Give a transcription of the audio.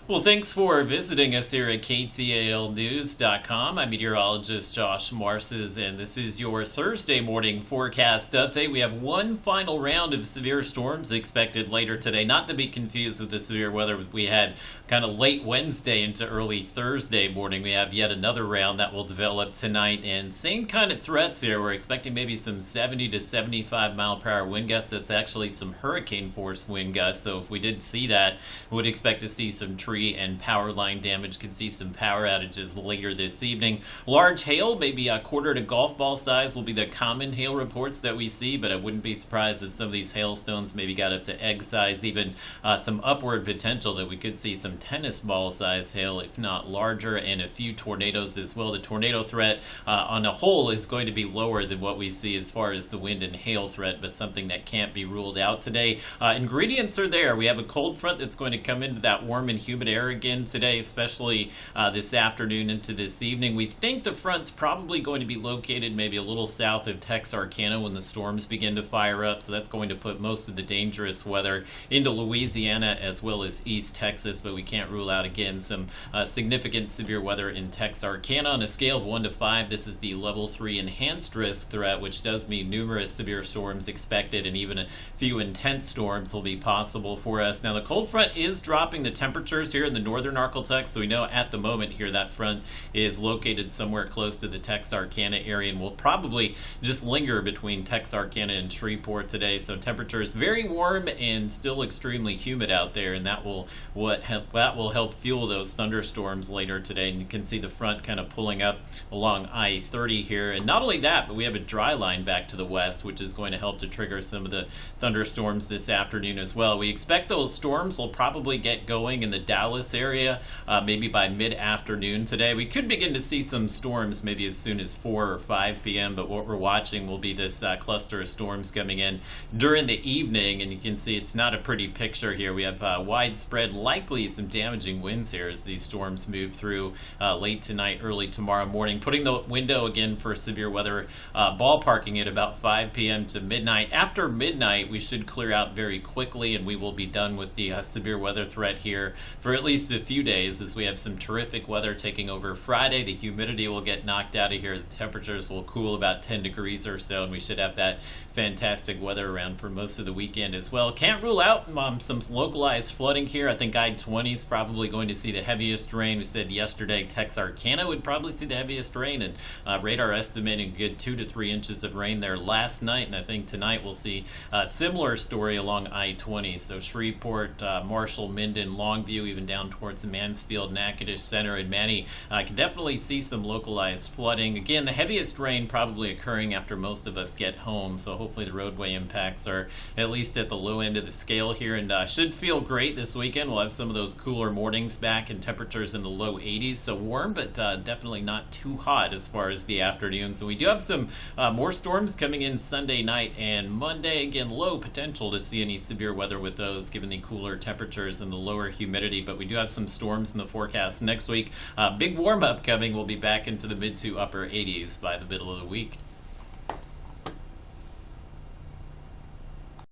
Well, thanks for visiting us here at KTALnews.com. I'm meteorologist Josh Marces, and this is your Thursday morning forecast update. We have one final round of severe storms expected later today, not to be confused with the severe weather we had kind of late Wednesday into early Thursday morning. We have yet another round that will develop tonight, and same kind of threats here. We're expecting maybe some 70 to 75 mile per hour wind gusts. That's actually some hurricane force wind gusts, so if we did see that, we would expect to see some tree and power line damage. Could see some power outages later this evening. Large hail, maybe a quarter to golf ball size, will be the common hail reports that we see, but I wouldn't be surprised if some of these hailstones maybe got up to egg size, even some upward potential that we could see some tennis ball size hail, if not larger, and a few tornadoes as well. The tornado threat on a whole is going to be lower than what we see as far as the wind and hail threat, but something that can't be ruled out today. Ingredients are there. We have a cold front that's going to come into that warm and humid air again today, especially this afternoon into this evening. We think the front's probably going to be located maybe a little south of Texarkana when the storms begin to fire up, so that's going to put most of the dangerous weather into Louisiana as well as East Texas, but we can't rule out again some significant severe weather in Texarkana. On a scale of 1 to 5, this is the level 3 enhanced risk threat, which does mean numerous severe storms expected, and even a few intense storms will be possible for us. Now, the cold front is dropping the temperatures here in the northern Arkansas, so we know at the moment here that front is located somewhere close to the Texarkana area and will probably just linger between Texarkana and Shreveport today. So temperatures very warm and still extremely humid out there, and that will help fuel those thunderstorms later today. And you can see the front kind of pulling up along I-30 here. And not only that, but we have a dry line back to the west, which is going to help to trigger some of the thunderstorms this afternoon as well. We expect those storms will probably get going in the Dallas area maybe by mid-afternoon today. We could begin to see some storms maybe as soon as 4 or 5 p.m., but what we're watching will be this cluster of storms coming in during the evening, and you can see it's not a pretty picture here. We have widespread, likely some damaging winds here as these storms move through late tonight, early tomorrow morning, putting the window again for severe weather ballparking at about 5 p.m. to midnight. After midnight, we should clear out very quickly, and we will be done with the severe weather threat here for at least a few days, as we have some terrific weather taking over Friday. The humidity will get knocked out of here. The temperatures will cool about 10 degrees or so, and we should have that fantastic weather around for most of the weekend as well. Can't rule out some localized flooding here. I think I-20 is probably going to see the heaviest rain. We said yesterday Texarkana would probably see the heaviest rain, and radar estimating a good 2 to 3 inches of rain there last night, and I think tonight we'll see a similar story along I-20. So Shreveport, Marshall, Minden, Longview, even down towards the Mansfield, Natchitoches Center, and Manny can definitely see some localized flooding. Again, the heaviest rain probably occurring after most of us get home, so hopefully the roadway impacts are at least at the low end of the scale here, and should feel great this weekend. We'll have some of those cooler mornings back and temperatures in the low 80s, so warm, but definitely not too hot as far as the afternoons. And we do have some more storms coming in Sunday night and Monday. Again, low potential to see any severe weather with those given the cooler temperatures and the lower humidity, but we do have some storms in the forecast next week. Big warm up coming. We'll be back into the mid to upper 80s by the middle of the week.